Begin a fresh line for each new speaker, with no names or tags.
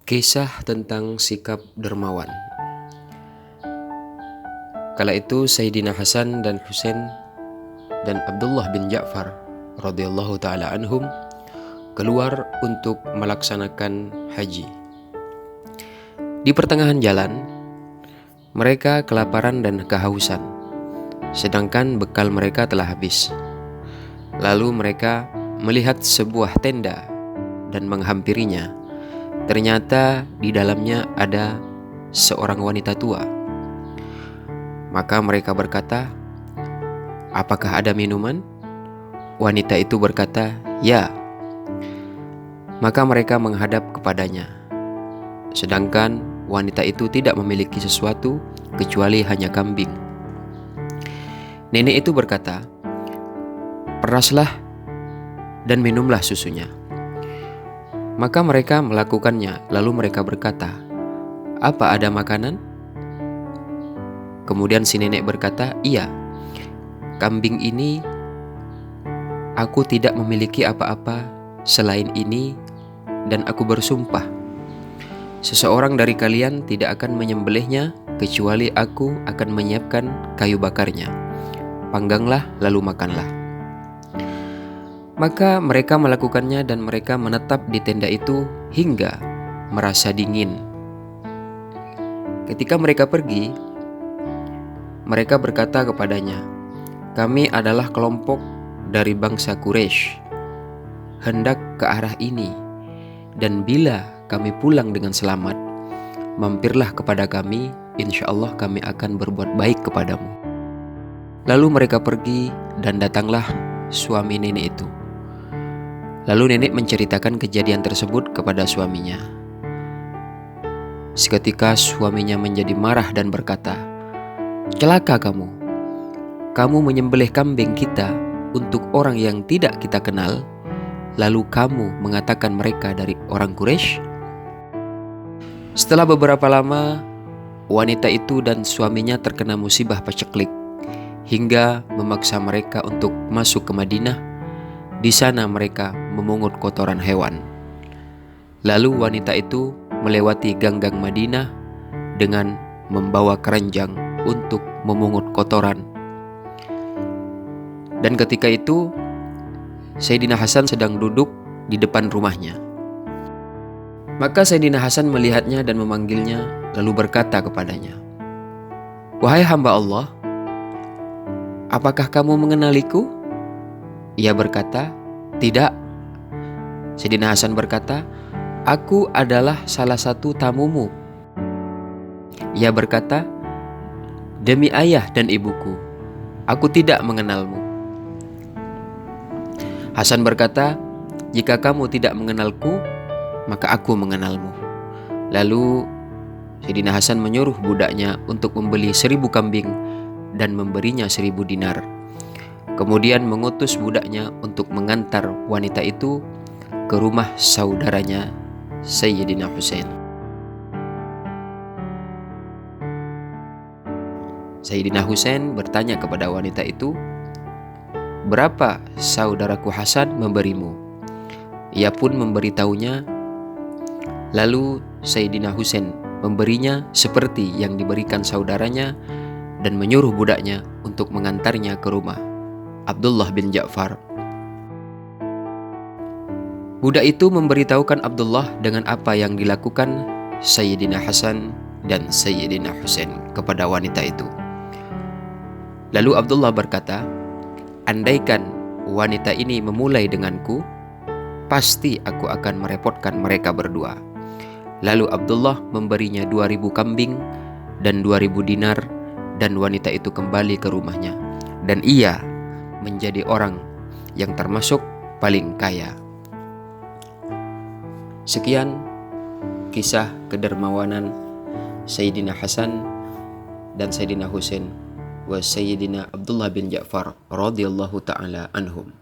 Kisah tentang sikap dermawan. Kala itu Sayyidina Hasan dan Husain dan Abdullah bin Ja'far radhiyallahu ta'ala anhum keluar untuk melaksanakan haji. Di pertengahan jalan, mereka kelaparan dan kehausan, sedangkan bekal mereka telah habis. Lalu mereka melihat sebuah tenda dan menghampirinya. Ternyata di dalamnya ada seorang wanita tua. Maka mereka berkata, "Apakah ada minuman?" Wanita itu berkata, "Ya." Maka mereka menghadap kepadanya. Sedangkan wanita itu tidak memiliki sesuatu kecuali hanya kambing. Nenek itu berkata, "Peraslah dan minumlah susunya." Maka mereka melakukannya. Lalu mereka berkata, "Apa ada makanan?" Kemudian si nenek berkata, "Iya, kambing ini aku tidak memiliki apa-apa selain ini, dan aku bersumpah, seseorang dari kalian tidak akan menyembelihnya kecuali aku akan menyiapkan kayu bakarnya. Pangganglah lalu makanlah." Maka mereka melakukannya dan mereka menetap di tenda itu hingga merasa dingin. Ketika mereka pergi, mereka berkata kepadanya, "Kami adalah kelompok dari bangsa Quraisy, hendak ke arah ini, dan bila kami pulang dengan selamat, mampirlah kepada kami, insya Allah kami akan berbuat baik kepadamu." Lalu mereka pergi dan datanglah suami nenek itu. Lalu nenek menceritakan kejadian tersebut kepada suaminya. Seketika suaminya menjadi marah dan berkata, "Celaka kamu! Kamu menyembelih kambing kita untuk orang yang tidak kita kenal, lalu kamu mengatakan mereka dari orang Quraisy?" Setelah beberapa lama, wanita itu dan suaminya terkena musibah paceklik hingga memaksa mereka untuk masuk ke Madinah. Di sana mereka memungut kotoran hewan. Lalu wanita itu melewati gang-gang Madinah dengan membawa keranjang untuk memungut kotoran. Dan ketika itu Sayyidina Hasan sedang duduk di depan rumahnya. Maka Sayyidina Hasan melihatnya dan memanggilnya, lalu berkata kepadanya, "Wahai hamba Allah, apakah kamu mengenaliku?" Ia berkata, "Tidak." Sayyidina Hasan berkata, "Aku adalah salah satu tamumu." Ia berkata, "Demi ayah dan ibuku, aku tidak mengenalmu." Hasan berkata, "Jika kamu tidak mengenalku, maka aku mengenalmu." Lalu Sayyidina Hasan menyuruh budaknya untuk membeli 1000 kambing dan memberinya 1000 dinar. Kemudian mengutus budaknya untuk mengantar wanita itu ke rumah saudaranya Sayyidina Husain. Sayyidina Husain bertanya kepada wanita itu, "Berapa saudaraku Hasan memberimu?" Ia pun memberitahunya. Lalu Sayyidina Husain memberinya seperti yang diberikan saudaranya dan menyuruh budaknya untuk mengantarnya ke rumah Abdullah bin Ja'far. Budak itu memberitahukan Abdullah dengan apa yang dilakukan Sayyidina Hasan dan Sayyidina Husain kepada wanita itu. Lalu Abdullah berkata, "Andaikan wanita ini memulai denganku, pasti aku akan merepotkan mereka berdua." Lalu Abdullah memberinya 2000 kambing dan 2000 dinar, dan wanita itu kembali ke rumahnya, dan ia menjadi orang yang termasuk paling kaya. Sekian kisah kedermawanan Sayyidina Hasan dan Sayyidina Husain wa Sayyidina Abdullah bin Ja'far radhiyallahu ta'ala anhum.